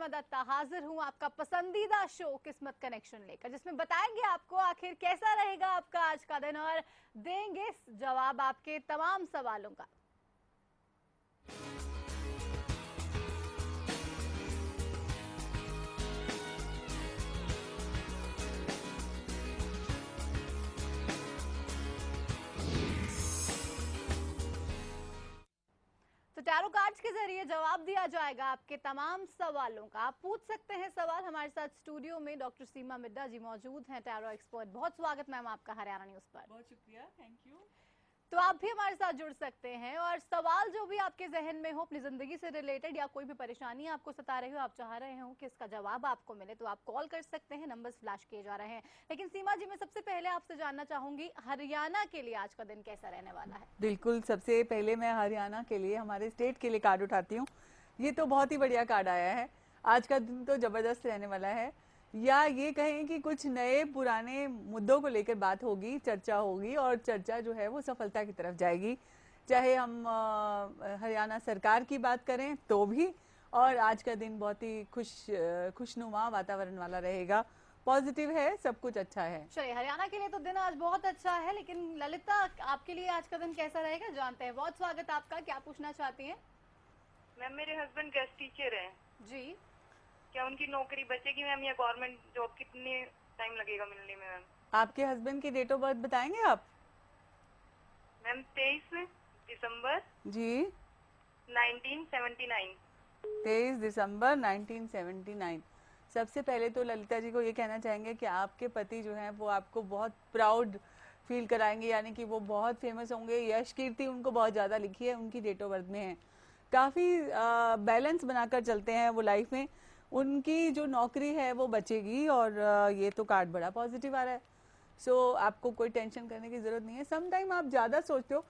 सीमा दत्ता हाजिर हूँ आपका पसंदीदा शो किस्मत कनेक्शन लेकर, जिसमें बताएंगे आपको आखिर कैसा रहेगा आपका आज का दिन और देंगे जवाब आपके तमाम सवालों का। तो टैरो कार्ड्स के जरिए जवाब दिया जाएगा आपके तमाम सवालों का। आप पूछ सकते हैं सवाल। हमारे साथ स्टूडियो में डॉक्टर सीमा मिड्डा जी मौजूद हैं, टैरो एक्सपर्ट। बहुत स्वागत मैम आपका हरियाणा न्यूज पर। बहुत शुक्रिया, थैंक यू। तो आप भी हमारे साथ जुड़ सकते हैं और सवाल जो भी आपके जहन में हो, अपनी जिंदगी से रिलेटेड या कोई भी परेशानी आपको सता रही हो, आप चाह रहे हो कि इसका जवाब आपको मिले, तो आप कॉल कर सकते हैं। नंबर्स फ्लैश किए जा रहे हैं। लेकिन सीमा जी, मैं सबसे पहले आपसे जानना चाहूंगी, हरियाणा के लिए आज का दिन कैसा रहने वाला है? बिल्कुल, सबसे पहले मैं हरियाणा के लिए, हमारे स्टेट के लिए कार्ड उठाती हूँ। ये तो बहुत ही बढ़िया कार्ड आया है। आज का दिन तो जबरदस्त रहने वाला है, या ये कहें कि कुछ नए पुराने मुद्दों को लेकर बात होगी, चर्चा होगी, और चर्चा जो है वो सफलता की तरफ जाएगी। चाहे हम हरियाणा सरकार की बात करें तो भी, और आज का दिन बहुत ही खुशनुमा वातावरण वाला रहेगा। पॉजिटिव है, सब कुछ अच्छा है। चलिए, हरियाणा के लिए तो दिन आज बहुत अच्छा है, लेकिन ललिता आपके लिए आज का दिन कैसा रहेगा जानते हैं। बहुत स्वागत आपका। क्या पूछना चाहती हैं? मैम, मेरे हस्बैंड गेस्ट टीचर हैं जी। क्या उनकी नौकरी बचेगी मैम, या गवर्नमेंट जॉब कितने टाइम लगेगा मिलने में मैम? आपके हस्बैंड की डेट ऑफ बर्थ बताएंगे आप? मैम 23 दिसंबर जी, 1979। 23 दिसंबर 1979। सबसे पहले तो ललिता जी को ये कहना चाहेंगे कि आपके पति जो हैं वो आपको बहुत प्राउड फील कराएंगे, यानी कि वो बहुत फेमस होंगे। यश कीर्ति उनको बहुत ज़्यादा लिखी है, उनकी डेट ऑफ बर्थ में है। काफ़ी बैलेंस बनाकर चलते हैं वो लाइफ में। उनकी जो नौकरी है वो बचेगी, और ये तो कार्ड बड़ा पॉजिटिव आ रहा है। सो आपको कोई टेंशन करने की जरूरत नहीं है। सम टाइम आप ज़्यादा सोचते हो।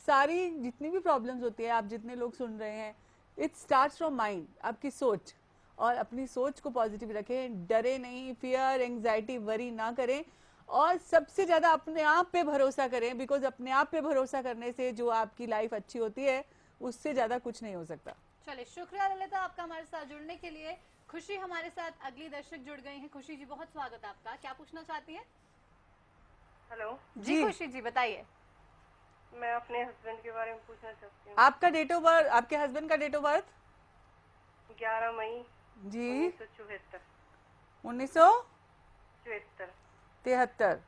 सारी जितनी भी प्रॉब्लम्स होती है, आप जितने लोग सुन रहे हैं, इट स्टार्ट्स फ्रॉम माइंड, आपकी सोच। और अपनी सोच को पॉजिटिव रखें, डरे नहीं, फियर एंग्जाइटी वरी ना करें, और सबसे ज़्यादा अपने आप पे भरोसा करें। बिकॉज अपने आप पे भरोसा करने से जो आपकी लाइफ अच्छी होती है, उससे ज़्यादा कुछ नहीं हो सकता। चलिए, शुक्रिया ललिता आपका हमारे साथ जुड़ने के लिए। खुशी हमारे साथ अगली दर्शक जुड़ गई हैं। खुशी जी, बहुत स्वागत आपका। क्या पूछना चाहती हैं? हेलो जी खुशी जी, बताइए। मैं अपने हस्बैंड के बारे में पूछना चाहती हूँ। आपका डेट ऑफ बर्थ, आपके हस्बैंड का डेट ऑफ बर्थ? 11 मई जी, 1974। 1973।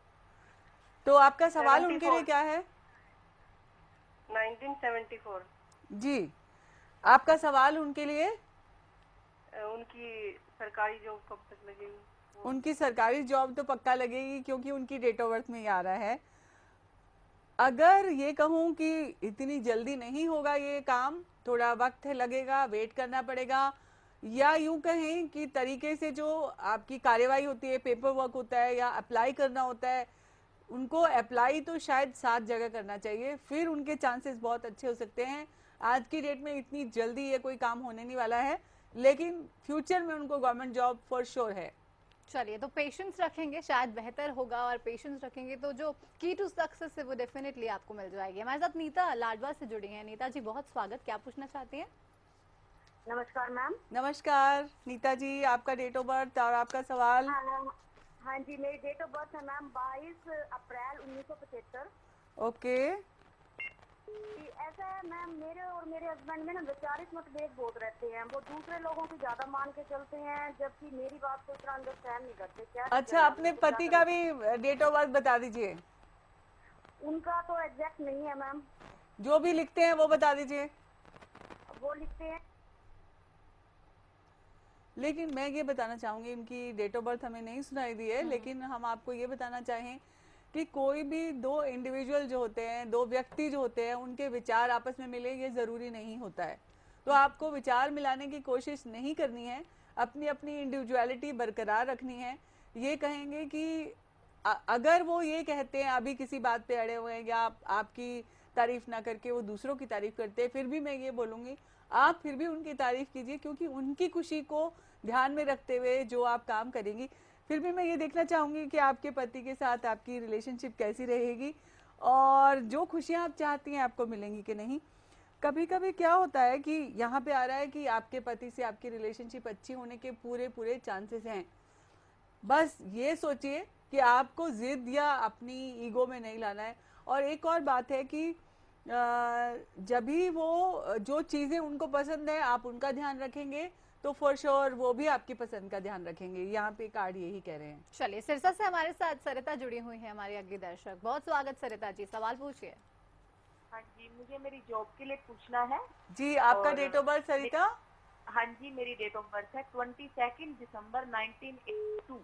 तो आपका सवाल उनके लिए 74। क्या है? 1974। जी, आपका सवाल उनके लिए? उनकी सरकारी जॉब कब तक लगेगी? उनकी सरकारी जॉब तो पक्का लगेगी, क्योंकि उनकी डेट ऑफ बर्थ में ही आ रहा है। अगर ये कहूँ कि इतनी जल्दी नहीं होगा ये काम, थोड़ा वक्त लगेगा, वेट करना पड़ेगा, या यूं कहें कि तरीके से जो आपकी कार्यवाही होती है, पेपर वर्क होता है या अप्लाई करना होता है, उनको अप्लाई तो शायद 7 जगह करना चाहिए, फिर उनके चांसेस बहुत अच्छे हो सकते हैं। आज की डेट में इतनी जल्दी ये कोई काम होने नहीं वाला है, लेकिन फ्यूचर में उनको गवर्नमेंट जॉब फॉर श्योर है। चलिए, तो पेशेंस रखेंगे शायद बेहतर होगा, और पेशेंस रखेंगे तो जो की टू सक्सेस है वो डेफिनेटली आपको मिल जाएगी। हमारे साथ नीता लाडवा से जुड़ी हैं। नीता जी, बहुत स्वागत। क्या पूछना चाहती हैं? नमस्कार मैम। नमस्कार नीता जी, आपका डेट ऑफ बर्थ और आपका सवाल? हाँ जी, मेरी डेट ऑफ बर्थ है मैम 22 अप्रैल 1975। ओके। ऐसा है मैम, मेरे और मेरे हस्बैंड में ना वैचारिक मतभेद बहुत रहते हैं। वो दूसरे लोगों की ज्यादा मान के चलते हैं, जबकि मेरी बात को इतना अंडरस्टैंड नहीं करते। क्या अच्छा, अपने पति का भी डेट ऑफ बर्थ बता दीजिए। उनका तो एग्जैक्ट नहीं है मैम। जो भी लिखते हैं वो बता दीजिए। वो लिखते हैं। लेकिन मैं ये बताना चाहूँगी, इनकी डेट ऑफ बर्थ हमें नहीं सुनाई दी है, लेकिन हम आपको ये बताना चाहें कि कोई भी दो इंडिविजुअल जो होते हैं, दो व्यक्ति जो होते हैं, उनके विचार आपस में मिले, ये ज़रूरी नहीं होता है। तो आपको विचार मिलाने की कोशिश नहीं करनी है, अपनी अपनी इंडिविजुअलिटी बरकरार रखनी है। ये कहेंगे कि अगर वो ये कहते हैं, अभी किसी बात पे अड़े हुए हैं, या आपकी तारीफ ना करके वो दूसरों की तारीफ करते हैं, फिर भी मैं ये बोलूँगी, आप फिर भी उनकी तारीफ कीजिए, क्योंकि उनकी खुशी को ध्यान में रखते हुए जो आप काम करेंगी। फिर भी मैं ये देखना चाहूँगी कि आपके पति के साथ आपकी रिलेशनशिप कैसी रहेगी, और जो खुशियाँ आप चाहती हैं आपको मिलेंगी कि नहीं। कभी कभी क्या होता है कि यहाँ पे आ रहा है कि आपके पति से आपकी रिलेशनशिप अच्छी होने के पूरे पूरे चांसेस हैं। बस ये सोचिए कि आपको जिद या अपनी ईगो में नहीं लाना है। और एक और बात है कि जब भी वो जो चीज़ें उनको पसंद है आप उनका ध्यान रखेंगे तो फॉर श्योर वो भी आपकी पसंद का ध्यान रखेंगे। यहाँ पे कार्ड यही कह रहे हैं। चलिए, सिरसा से हमारे साथ सरिता जुड़ी हुई है, हमारी अगली दर्शक। बहुत स्वागत सरिता जी, सवाल पूछिए। हाँ जी, मुझे मेरी जॉब के लिए पूछना है। जी, आपका और डेट ऑफ बर्थ सरिता? हाँ जी, मेरी डेट ऑफ बर्थ है 22 दिसंबर 1982।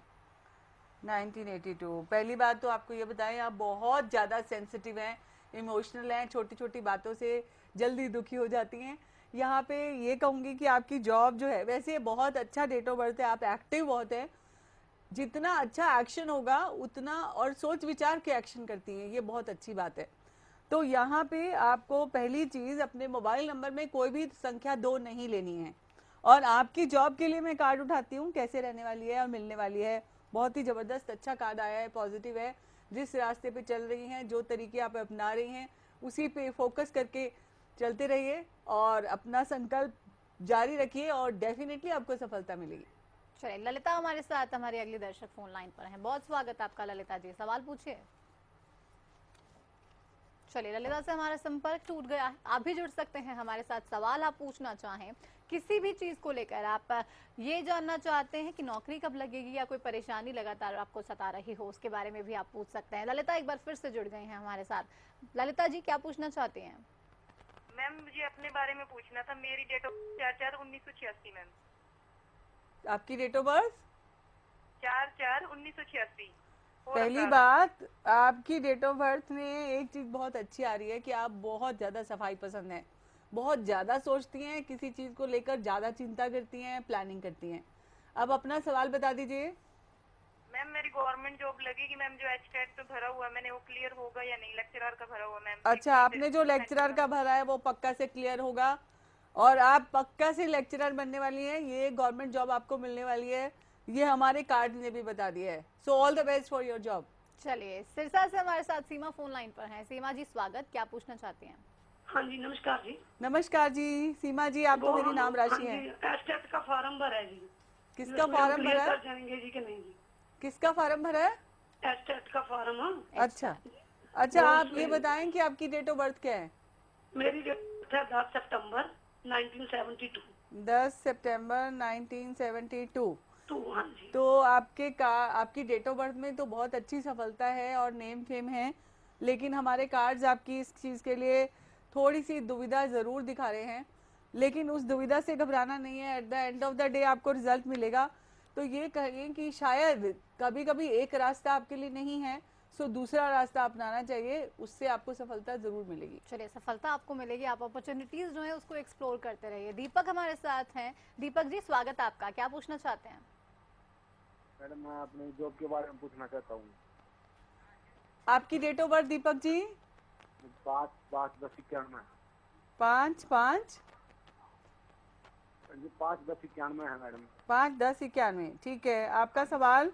1982। पहली बात तो आपको ये बताएं, आप बहुत ज़्यादा सेंसिटिव हैं, इमोशनल हैं, छोटी छोटी बातों से जल्दी दुखी हो जाती हैं। यहाँ पे ये कहूँगी कि आपकी जॉब जो है, वैसे बहुत अच्छा डेट ऑफ बर्थ है, आप एक्टिव बहुत हैं। जितना अच्छा एक्शन होगा उतना, और सोच विचार के एक्शन करती हैं, ये बहुत अच्छी बात है। तो यहाँ पे आपको पहली चीज़, अपने मोबाइल नंबर में कोई भी संख्या 2 नहीं लेनी है। और आपकी जॉब के लिए मैं कार्ड उठाती हूँ, कैसे रहने वाली है और मिलने वाली है। बहुत ही ज़बरदस्त अच्छा कार्ड आया है, पॉजिटिव है। जिस रास्ते पे चल रही हैं, जो तरीके आप अपना रही हैं, उसी पे फोकस करके चलते रहिए और अपना संकल्प जारी रखिए और डेफिनेटली आपको सफलता मिलेगी। चलिए, ललिता हमारे साथ, हमारी अगली दर्शक फोन लाइन पर है। बहुत स्वागत आपका ललिता जी, सवाल पूछिए। चलिए, ललिता से हमारा संपर्क टूट गया है। आप भी जुड़ सकते हैं हमारे साथ, सवाल आप पूछना चाहें किसी भी चीज को लेकर। आप ये जानना चाहते हैं कि नौकरी कब लगेगी या कोई परेशानी लगातार आपको सता रही हो, उसके बारे में भी आप पूछ सकते हैं। ललिता एक बार फिर से जुड़ गई हैं हमारे साथ। ललिता जी, क्या पूछना चाहती हैं? मैम, मुझे अपने बारे में पूछना था। मेरी डेट ऑफ 4/4/1986 मैम। आपकी डेट ऑफ बर्थ? 4/4/1986। पहली बात, आपकी डेट ऑफ बर्थ में एक चीज़ बहुत अच्छी आ रही है कि आप बहुत ज़्यादा सफाई पसंद हैं, बहुत ज़्यादा सोचती हैं, किसी चीज़ को लेकर ज़्यादा चिंता करती हैं, प्लानिंग करती हैं। अब अपना सवाल बता दीजिए। मैम, मेरी गवर्नमेंट जॉब लगेगी मैम। जो एचटेट पे भरा हुआ है मैंने, वो क्लियर होगा या नहीं? लेक्चरर का भरा हुआ मैम। अच्छा, आपने जो लेक्चरर का भरा है वो पक्का से क्लियर होगा और आप पक्का से लेक्चरर बनने वाली हैं। ये गवर्नमेंट जॉब आपको मिलने वाली है, ये हमारे कार्ड ने भी बता दिया है। So all the best for your job. चलिए, सिरसा से हमारे साथ सीमा फोन लाइन पर हैं। सीमा जी स्वागत, क्या पूछना चाहती हैं? हाँ जी, नमस्कार जी। नमस्कार जी। सीमा जी, आप तो मेरी नाम राशि है। एस्टेट का फार्म भरा है जी। किसका फार्म भरा है? जानेंगे जी कि नहीं जी? किसका फार्म भरा है? एस्टेट का फार्म। हाँ, अच्छा अच्छा, आप ये बताएं कि आपकी डेट ऑफ बर्थ क्या है? मेरी डेट है 10 सितंबर 1972। 10 सितंबर 1972। हाँ जी। तो आपकी डेट ऑफ बर्थ में तो बहुत अच्छी सफलता है और नेम फेम है, लेकिन हमारे कार्ड्स आपकी इस चीज़ के लिए थोड़ी सी दुविधा ज़रूर दिखा रहे हैं। लेकिन उस दुविधा से घबराना नहीं है, at the end of the day आपको रिजल्ट मिलेगा। तो ये कहें कि शायद कभी कभी एक रास्ता आपके लिए नहीं है, सो दूसरा रास्ता अपनाना चाहिए, उससे आपको सफलता ज़रूर मिलेगी। चलिए, सफलता आपको मिलेगी, आप अपॉर्चुनिटीज जो है उसको एक्सप्लोर करते रहिए। दीपक हमारे साथ हैं। दीपक जी स्वागत आपका, क्या पूछना चाहते हैं? मैडम, मैं अपनी जॉब के बारे में पूछना चाहता हूँ। आपकी date of birth Deepak ji? 5/5/1091। 5/5 जी, 5/1091 है मैडम। 5/10/91। ठीक है, आपका सवाल?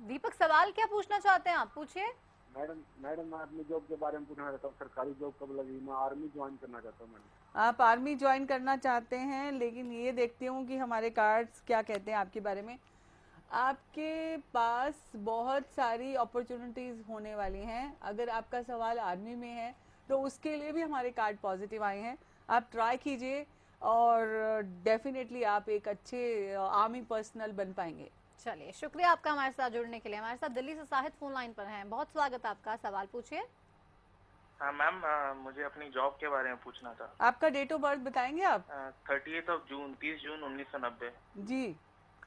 दीपक, सवाल क्या पूछना चाहते हैं आप, पूछिए। मैडम मैं अपनी जॉब के बारे में पूछना चाहता हूँ। सरकारी जॉब कब लगेगी? मैं आर्मी ज्वाइन करना चाहता हूँ मैडम। आप आर्मी ज्वाइन करना चाहते हैं, लेकिन ये देखती हूँ कि हमारे कार्ड्स क्या कहते हैं आपके बारे में। आपके पास बहुत सारी अपॉर्चुनिटीज़ होने वाली हैं। अगर आपका सवाल आर्मी में है तो उसके लिए भी हमारे कार्ड पॉजिटिव आए हैं। आप ट्राई कीजिए और डेफिनेटली आप एक अच्छे आर्मी पर्सनल बन पाएंगे। चलिए, शुक्रिया आपका हमारे साथ जुड़ने के लिए। हमारे साथ दिल्ली से साहिद फोन लाइन पर हैं। बहुत स्वागत आपका, सवाल पूछिए। हाँ मैम, मुझे अपनी जॉब के बारे में पूछना था। आपका डेट ऑफ बर्थ बताएंगे आप? 30 जून 1990। जी,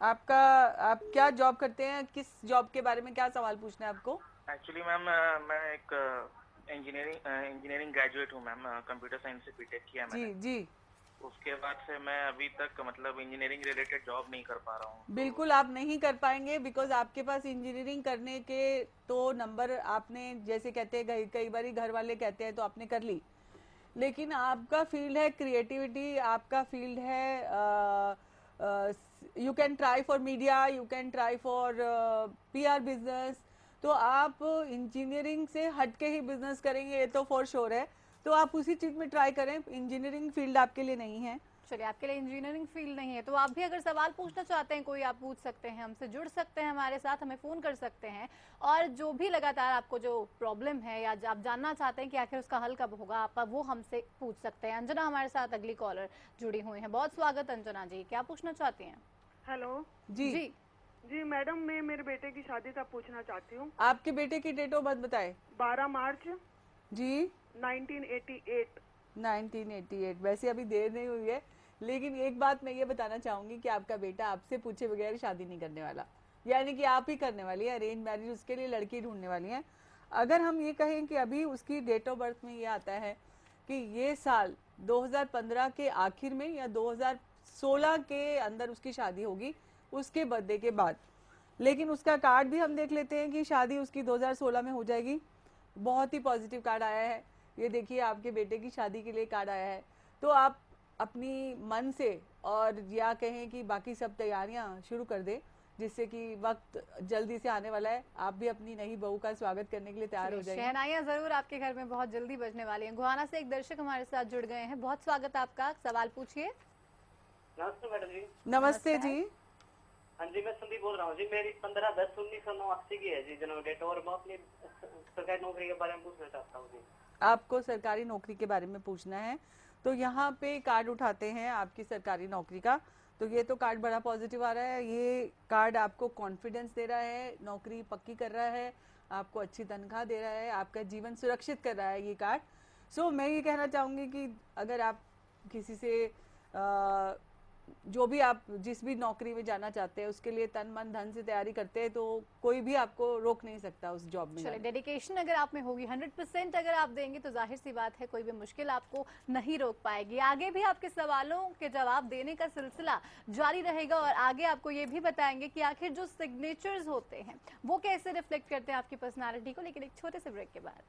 आप क्या जॉब करते हैं? किस जॉब के बारे में क्या सवाल पूछना है आपको? एक्चुअली मैम, मैं एक इंजीनियरिंग ग्रेजुएट हूँ मैम। कंप्यूटर साइंस से बीटेक किया मैंने। जी। उसके बाद से मैं अभी तक मतलब इंजीनियरिंग रिलेटेड जॉब नहीं कर पा रहा हूँ। बिल्कुल आप नहीं कर पाएंगे, बिकॉज आपके पास इंजीनियरिंग करने के तो नंबर आपने, जैसे कहते हैं कई बार घर वाले कहते हैं, तो आपने कर ली, लेकिन आपका फील्ड है क्रिएटिविटी, आपका फील्ड है you can try for media, you can try for PR business. तो आप इंजीनियरिंग से हट के ही बिजनेस करेंगे ये तो फॉर श्योर है, तो आप उसी चीज में ट्राई करें। इंजीनियरिंग फील्ड आपके लिए नहीं है। चलिए, आपके लिए इंजीनियरिंग फील्ड नहीं है, तो आप भी अगर सवाल पूछना चाहते हैं कोई, आप पूछ सकते हैं, हमसे जुड़ सकते हैं, हमारे साथ हमें फ़ोन कर सकते हैं। और जो भी लगातार आपको जो प्रॉब्लम है या आप जानना चाहते हैं कि आखिर उसका हल कब होगा, आप वो हमसे पूछ सकते हैं। अंजना हमारे साथ अगली कॉलर जुड़ी हुई हैं। बहुत स्वागत अंजना जी, क्या पूछना चाहती हैं? हेलो जी जी जी मैडम, मैं मेरे बेटे की शादी का पूछना चाहती हूँ। आपके बेटे की डेट ऑफ बर्थ बताए। 12 मार्च जी 1988। 1988। वैसे अभी देर नहीं हुई है, लेकिन एक बात मैं ये बताना चाहूंगी कि आपका बेटा आपसे पूछे बगैर शादी नहीं करने वाला, यानी कि आप ही करने वाली है अरेंज मैरिज, उसके लिए लड़की ढूंढने वाली हैं। अगर हम ये कहें कि अभी उसकी डेट ऑफ बर्थ में ये आता है कि ये साल 2015 के आखिर में या 2016 के अंदर उसकी शादी होगी, उसके बर्थडे के बाद। लेकिन उसका कार्ड भी हम देख लेते हैं कि शादी उसकी 2016 में हो जाएगी। बहुत ही पॉजिटिव कार्ड आया है, ये देखिए आपके बेटे की शादी के लिए कार्ड आया है। तो आप अपनी मन से और या कहें कि बाकी सब तैयारियां शुरू कर दें, जिससे कि वक्त जल्दी से आने वाला है। आप भी अपनी नई बहू का स्वागत करने के लिए तैयार हो जाइए। शहनाइयाँ जरूर आपके घर में बहुत जल्दी बजने वाली हैं। गुहाना से एक दर्शक हमारे साथ जुड़ गए हैं, बहुत स्वागत आपका, सवाल पूछिए। नमस्ते मैडम जी। नमस्ते जी। हाँ जी, मैं संदीप बोल रहा हूँ जी। मेरी 15/10/1989 की है जी जन्म डेट, और मैं अपनी सरकारी नौकरी के बारे में पूछना चाहता हूँ जी। आपको सरकारी नौकरी के बारे में पूछना है, तो यहाँ पे कार्ड उठाते हैं आपकी सरकारी नौकरी का। तो ये तो कार्ड बड़ा पॉजिटिव आ रहा है, ये कार्ड आपको कॉन्फिडेंस दे रहा है, नौकरी पक्की कर रहा है, आपको अच्छी तनख्वाह दे रहा है, आपका जीवन सुरक्षित कर रहा है ये कार्ड। सो मैं ये कहना चाहूँगी कि अगर आप किसी से जो भी आप जिस भी नौकरी में जाना चाहते हैं उसके लिए तन मन धन से तैयारी करते हैं, तो कोई भी आपको रोक नहीं सकता उस जॉब में। चलिए, डेडिकेशन अगर आप में होगी, 100% अगर आप देंगे तो जाहिर सी बात है कोई भी मुश्किल आपको नहीं रोक पाएगी। आगे भी आपके सवालों के जवाब देने का सिलसिला जारी रहेगा, और आगे आपको ये भी बताएंगे कि आखिर जो सिग्नेचर्स होते हैं वो कैसे रिफ्लेक्ट करते हैं आपकी पर्सनालिटी को। लेकिन एक छोटे से ब्रेक के बाद।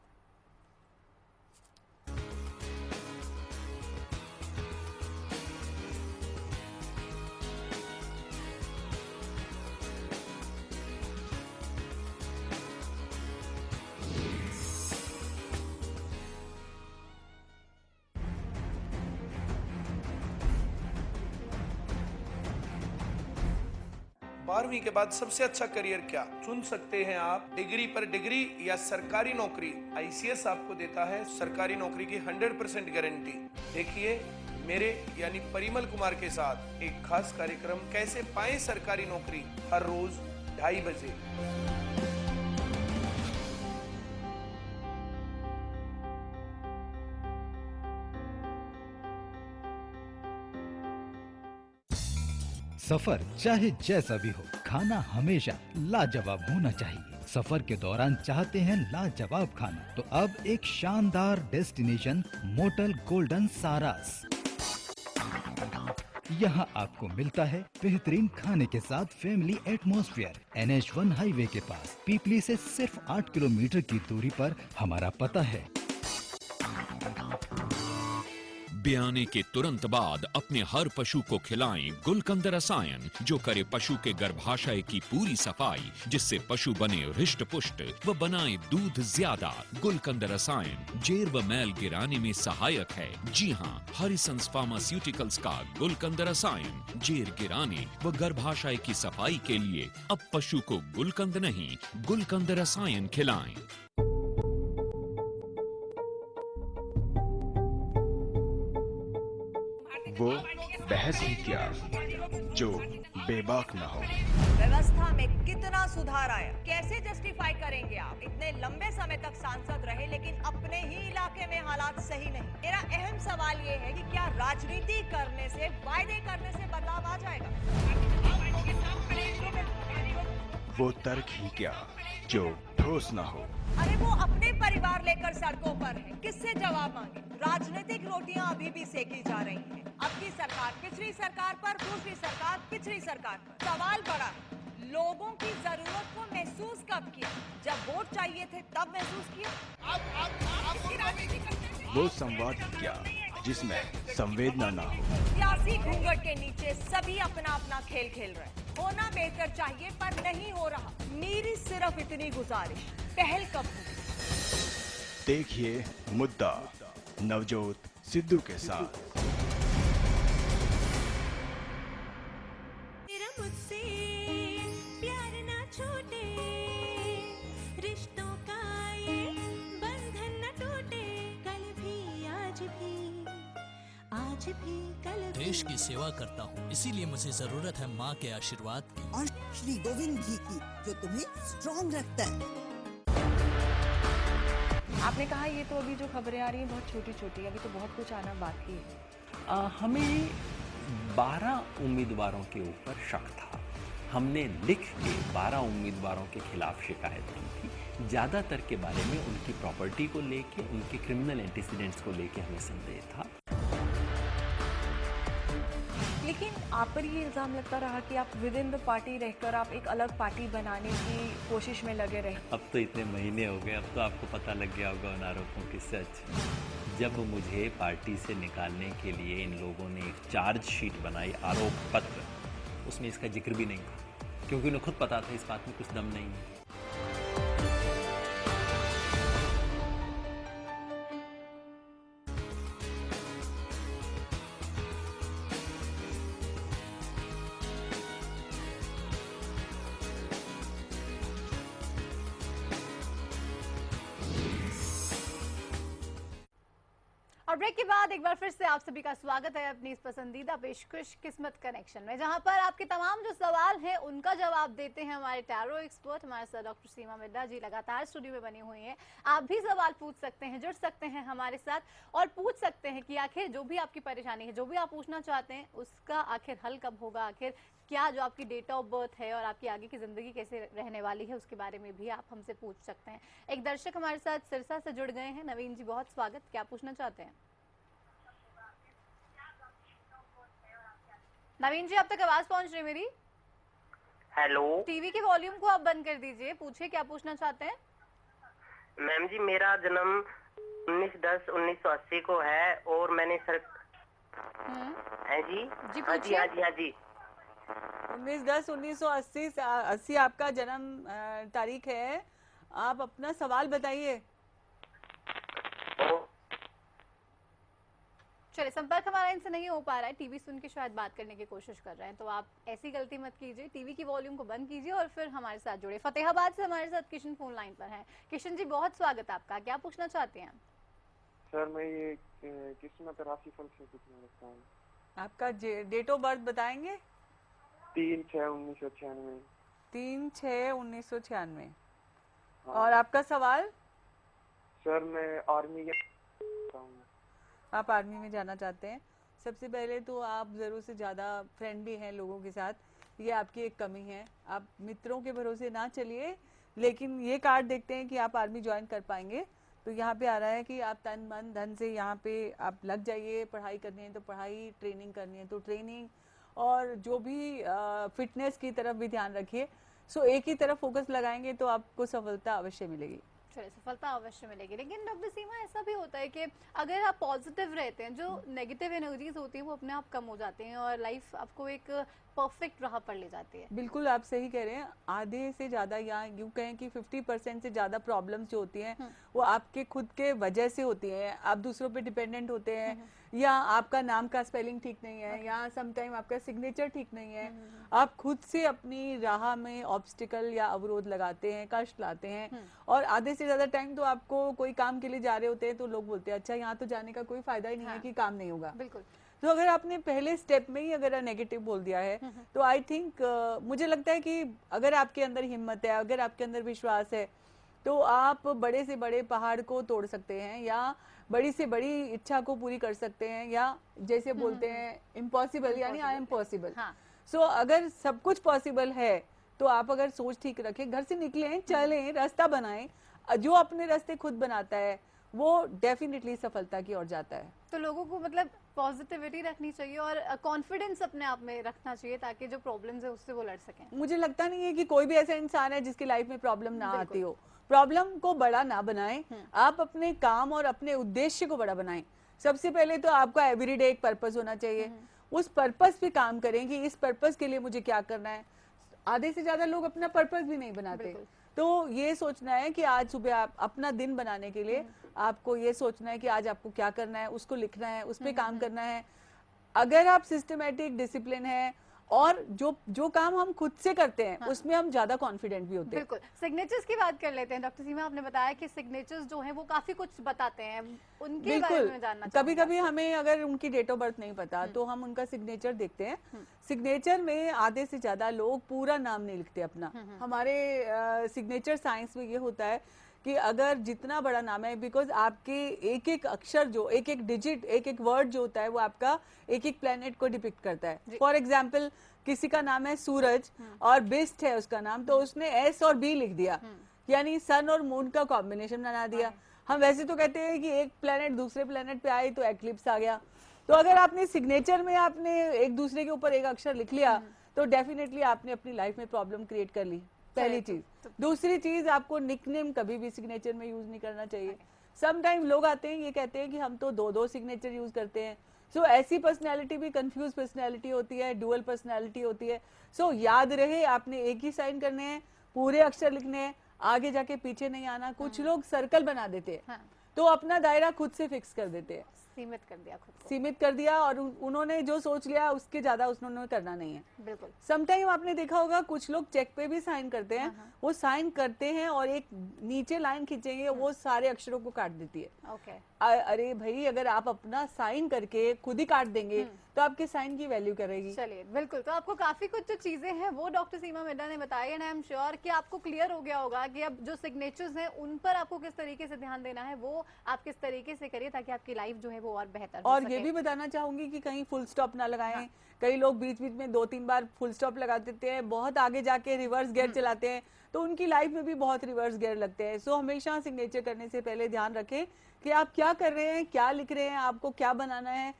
बारहवीं के बाद सबसे अच्छा करियर क्या चुन सकते हैं आप? डिग्री पर डिग्री या सरकारी नौकरी? ICS आपको देता है सरकारी नौकरी की 100% गारंटी। देखिए मेरे यानी परिमल कुमार के साथ एक खास कार्यक्रम कैसे पाएं सरकारी नौकरी, हर रोज 2:30 बजे। सफर चाहे जैसा भी हो, खाना हमेशा लाजवाब होना चाहिए। सफर के दौरान चाहते हैं लाजवाब खाना, तो अब एक शानदार डेस्टिनेशन मोटल गोल्डन सारास। यहाँ आपको मिलता है बेहतरीन खाने के साथ फैमिली एटमॉस्फेयर। NH1 हाईवे के पास पीपली से सिर्फ 8 किलोमीटर की दूरी पर हमारा पता है। ब्याने के तुरंत बाद अपने हर पशु को खिलाएं गुलकंद रसायन, जो करे पशु के गर्भाशय की पूरी सफाई, जिससे पशु बने हृष्ट पुष्ट व बनाए दूध ज्यादा। गुलकंद रसायन जेर व मैल गिराने में सहायक है। जी हाँ, हरिसंस फार्मास्यूटिकल्स का गुलकंद रसायन जेर गिराने व गर्भाशय की सफाई के लिए। अब पशु को गुलकंद नहीं, गुलकंद रसायन खिलाएं। वो बहस ही क्या जो बेबाक ना हो। व्यवस्था में कितना सुधार आया, कैसे जस्टिफाई करेंगे आप? इतने लंबे समय तक सांसद रहे लेकिन अपने ही इलाके में हालात सही नहीं। मेरा अहम सवाल ये है कि क्या राजनीति करने से, वायदे करने से बदलाव आ जाएगा? वो तर्क ही क्या जो ठोस ना हो। अरे वो अपने परिवार लेकर सड़कों पर है, किससे जवाब मांगे? राजनीतिक रोटियां अभी भी सेकी जा रही हैं। अब की सरकार पिछली सरकार पर, दूसरी सरकार पिछली सरकार पर। सवाल बड़ा, लोगों की जरूरत को महसूस कब किया? जब वोट चाहिए थे तब महसूस किया? वो संवाद ही क्या जिसमें संवेदना ना हो। सियासी घूंघट के नीचे सभी अपना अपना खेल खेल रहे हैं। होना बेहतर चाहिए पर नहीं हो रहा। मेरी सिर्फ सिर्फ इतनी गुजारिश, पहल कब होगी? देखिए मुद्दा नवजोत सिद्धू के साथ। तेरा मुझसे प्यार ना छूटे, रिश्तों का ये बंधन न टूटे, कल भी आज भी कल भी। देश की सेवा करता हूँ, इसीलिए मुझे जरूरत है माँ के आशीर्वाद की और श्री गोविंद घी की, जो तुम्हें स्ट्रॉन्ग रखता है। आपने कहा ये तो अभी जो खबरें आ रही हैं बहुत छोटी छोटी, अभी तो बहुत कुछ आना बाकी है। हमें 12 उम्मीदवारों के ऊपर शक था। हमने लिख के 12 उम्मीदवारों के खिलाफ शिकायत की थी। ज़्यादातर के बारे में उनकी प्रॉपर्टी को लेके, उनके क्रिमिनल एंटीसीडेंट्स को लेके हमें संदेह था। लेकिन आप पर ये इल्ज़ाम लगता रहा कि आप विद इन द पार्टी रहकर आप एक अलग पार्टी बनाने की कोशिश में लगे रहे। अब तो इतने महीने हो गए, अब तो आपको पता लग गया होगा उन आरोपों की सच। जब मुझे पार्टी से निकालने के लिए इन लोगों ने एक चार्जशीट बनाई, आरोप पत्र, उसमें इसका जिक्र भी नहीं था, क्योंकि उन्हें खुद पता था इस बात में कुछ दम नहीं है। और ब्रेक के बाद एक बार फिर से आप सभी का स्वागत है अपनी इस पसंदीदा पेशकश किस्मत कनेक्शन में, जहां पर आपके तमाम जो सवाल हैं उनका जवाब देते हैं हमारे टैरो एक्सपर्ट, हमारे साथ डॉक्टर सीमा मिर्जा जी लगातार स्टूडियो में बनी हुई हैं। आप भी सवाल पूछ सकते हैं, जुड़ सकते हैं हमारे साथ और पूछ सकते हैं कि आखिर जो भी आपकी परेशानी है, जो भी आप पूछना चाहते हैं, उसका आखिर हल कब होगा, आखिर क्या जो आपकी डेट ऑफ बर्थ है और आपकी आगे की जिंदगी कैसे रहने वाली है, उसके बारे में भी आप हमसे पूछ सकते हैं। एक दर्शक हमारे साथ सिरसा से जुड़ गए हैं। नवीन जी, बहुत स्वागत। क्या पूछना चाहते हैं? नवीन जी, अब तक आवाज पहुंच रही मेरी? हेलो। टीवी के वॉल्यूम को आप बंद कर दीजिए। पूछिए, क्या पूछना चाहते हैं? मैम जी, मेरा जन्म 19/10/1980 को है और मैंने है जी? जी हाँ जी, हाँ जी, हाँ जी। 19/10/1980 आपका जन्म तारीख है। आप अपना सवाल बताइए। चलिए, संपर्क हमारा इनसे नहीं हो पा रहा है, टीवी सुन के शायद बात करने की कोशिश कर रहे हैं, तो आप ऐसी गलती मत कीजिए, टीवी की वॉल्यूम को बंद कीजिए और फिर हमारे साथ जुड़े। फतेहाबाद से हमारे साथ किशन फोन लाइन पर हैं। किशन जी, बहुत स्वागत आपका। क्या पूछना चाहते हैं? सर, मैं ये किस्मत राशिफल से पूछना चाहता हूँ। आपका डेट ऑफ बर्थ बताएंगे? 3/6/1996। 3/6/1996। और आपका सवाल? सर, मैं आर्मी हूँ। आप आर्मी में जाना चाहते हैं। सबसे पहले तो आप ज़रूर से ज़्यादा फ्रेंडली हैं लोगों के साथ, ये आपकी एक कमी है। आप मित्रों के भरोसे ना चलिए, लेकिन ये कार्ड देखते हैं कि आप आर्मी ज्वाइन कर पाएंगे। तो यहाँ पे आ रहा है कि आप तन मन धन से यहाँ पे आप लग जाइए। पढ़ाई करनी है तो पढ़ाई, ट्रेनिंग करनी है तो ट्रेनिंग, और जो भी फिटनेस की तरफ भी ध्यान रखिए। सो एक ही तरफ फोकस लगाएंगे तो आपको सफलता अवश्य मिलेगी। चलिए, सफलता अवश्य मिलेगी। लेकिन डॉक्टर सीमा, ऐसा भी होता है कि अगर आप पॉजिटिव रहते हैं, जो नेगेटिव एनर्जीज होती हैं वो अपने आप कम हो जाती हैं और लाइफ आपको एक परफेक्ट राह पर ले जाती है। बिल्कुल आप सही कह रहे हैं। आधे से ज़्यादा, या यूँ कहें कि 50% से ज़्यादा प्रॉब्लम्स जो होती हैं वो आपके खुद के वजह से होती हैं। आप दूसरों पे डिपेंडेंट होते हैं, या आपका नाम का स्पेलिंग ठीक नहीं है, या समटाइम आपका सिग्नेचर ठीक नहीं है। आप खुद से अपनी राह में ऑब्स्टिकल या अवरोध लगाते हैं, कष्ट लाते हैं। और आधे से ज़्यादा टाइम तो आपको कोई काम के लिए जा रहे होते हैं तो लोग बोलते हैं अच्छा यहाँ तो जाने का कोई फायदा ही नहीं है कि काम नहीं होगा। बिल्कुल। तो अगर आपने पहले स्टेप में ही अगर नेगेटिव बोल दिया है तो आई थिंक मुझे लगता है कि अगर आपके अंदर हिम्मत है, अगर आपके अंदर विश्वास है, तो आप बड़े से बड़े पहाड़ को तोड़ सकते हैं, या बड़ी से बड़ी इच्छा को पूरी कर सकते हैं, या जैसे बोलते हैं इम्पॉसिबल यानी आई एम पॉसिबल। सो अगर सब कुछ पॉसिबल है तो आप अगर सोच ठीक रखें, घर से निकलें, चलें, रास्ता बनाएं। जो अपने रास्ते खुद बनाता है वो डेफिनेटली सफलता की ओर जाता है। तो लोगों को मतलब पॉजिटिविटी रखनी चाहिए और कॉन्फिडेंस अपने आप में रखना चाहिए ताकि जो प्रॉब्लम्स है उससे वो लड़ सकें। मुझे लगता नहीं है कि कोई भी ऐसा इंसान है जिसकी लाइफ में प्रॉब्लम ना आती हो। प्रॉब्लम को बड़ा ना बनाएं, आप अपने काम और अपने उद्देश्य को बड़ा बनाएं। सबसे पहले तो आपका एवरीडे एक पर्पस होना चाहिए, उस पर्पस पे काम करें कि इस पर्पस के लिए मुझे क्या करना है। आधे से ज्यादा लोग अपना पर्पस भी नहीं बनाते, तो ये सोचना है कि आज सुबह आप अपना दिन बनाने के लिए आपको ये सोचना है कि आज आपको क्या करना है, उसको लिखना है, उस पर काम करना है। अगर आप सिस्टमेटिक डिसिप्लिन है और जो काम हम खुद से करते हैं उसमें हम ज्यादा कॉन्फिडेंट भी होते हैं। बिल्कुल। सिग्नेचर्स की बात कर लेते हैं डॉक्टर सीमा, आपने बताया कि सिग्नेचर्स जो हैं वो काफी कुछ बताते हैं, उनके बारे में जानना कभी कभी हमें अगर उनकी डेट ऑफ बर्थ नहीं पता तो हम उनका सिग्नेचर देखते हैं। सिग्नेचर में आधे से ज्यादा लोग पूरा नाम नहीं लिखते अपना। हमारे सिग्नेचर साइंस में ये होता है कि अगर जितना बड़ा नाम है, बिकॉज आपके एक एक अक्षर जो एक एक डिजिट एक एक वर्ड जो होता है वो आपका एक एक प्लेनेट को डिपिक्ट करता है। फॉर एग्जाम्पल किसी का नाम है सूरज और बिस्ट है उसका नाम, तो उसने एस और बी लिख दिया, यानी सन और मून का कॉम्बिनेशन बना दिया। हम वैसे तो कहते हैं कि एक प्लेनेट दूसरे प्लेनेट पे आए तो एक्लिप्स आ गया। तो अगर आपने सिग्नेचर में आपने एक दूसरे के ऊपर एक अक्षर लिख लिया तो डेफिनेटली आपने अपनी लाइफ में प्रॉब्लम क्रिएट कर ली, पहली चीज। दूसरी चीज, आपको निकनेम कभी भी सिग्नेचर में यूज नहीं करना चाहिए। समटाइम लोग आते हैं ये कहते हैं कि हम तो दो सिग्नेचर यूज करते हैं। सो ऐसी पर्सनैलिटी भी कंफ्यूज पर्सनैलिटी होती है, डुअल पर्सनैलिटी होती है। सो याद रहे आपने एक ही साइन करने हैं, पूरे अक्षर लिखने हैं, आगे जाके पीछे नहीं आना। कुछ लोग सर्कल बना देते हैं तो अपना दायरा खुद से फिक्स कर देते हैं, सीमित कर दिया खुद को। सीमित कर दिया और उन्होंने जो सोच लिया उसके ज्यादा उन्होंने करना नहीं है। बिल्कुल। समटाइम आपने देखा होगा कुछ लोग चेक पे भी साइन करते हैं, वो साइन करते हैं और एक नीचे लाइन खींचेंगे वो सारे अक्षरों को काट देती है। ओके। अरे भाई, अगर आप अपना साइन करके खुद ही काट देंगे तो आपके साइन की वैल्यू करेगी। चलिए, बिल्कुल। तो आपको काफी कुछ जो चीजें हैं वो डॉक्टर सीमा मिर्जा ने बताई एंड आई एम श्योर कि आपको क्लियर हो गया होगा कि अब जो सिग्नेचर्स हैं उन पर आपको किस तरीके से ध्यान देना है, वो आप किस तरीके से करिए ताकि आपकी लाइफ जो है वो और बेहतर हो और सके। ये भी बताना चाहूंगी कि कहीं फुल स्टॉप ना लगाएं। कई लोग बीच बीच में 2-3 बार फुल स्टॉप लगा देते हैं, बहुत आगे जाके रिवर्स गियर चलाते हैं, तो उनकी लाइफ में भी बहुत रिवर्स गियर लगते हैं। सो हमेशा सिग्नेचर करने से पहले ध्यान रखें कि आप क्या कर रहे हैं, क्या लिख रहे हैं, आपको क्या बनाना है।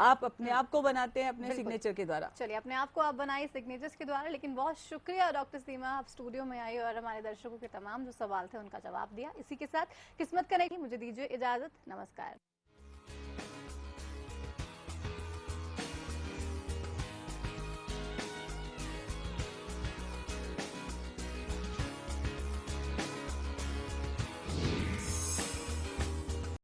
आप अपने आप को बनाते हैं अपने सिग्नेचर के द्वारा। चलिए, अपने आप को आप बनाइए सिग्नेचर्स के द्वारा। लेकिन बहुत शुक्रिया डॉक्टर सीमा, आप स्टूडियो में आई और हमारे दर्शकों के तमाम जो सवाल थे उनका जवाब दिया। इसी के साथ किस्मत कनेक्ट मुझे दीजिए इजाजत। नमस्कार।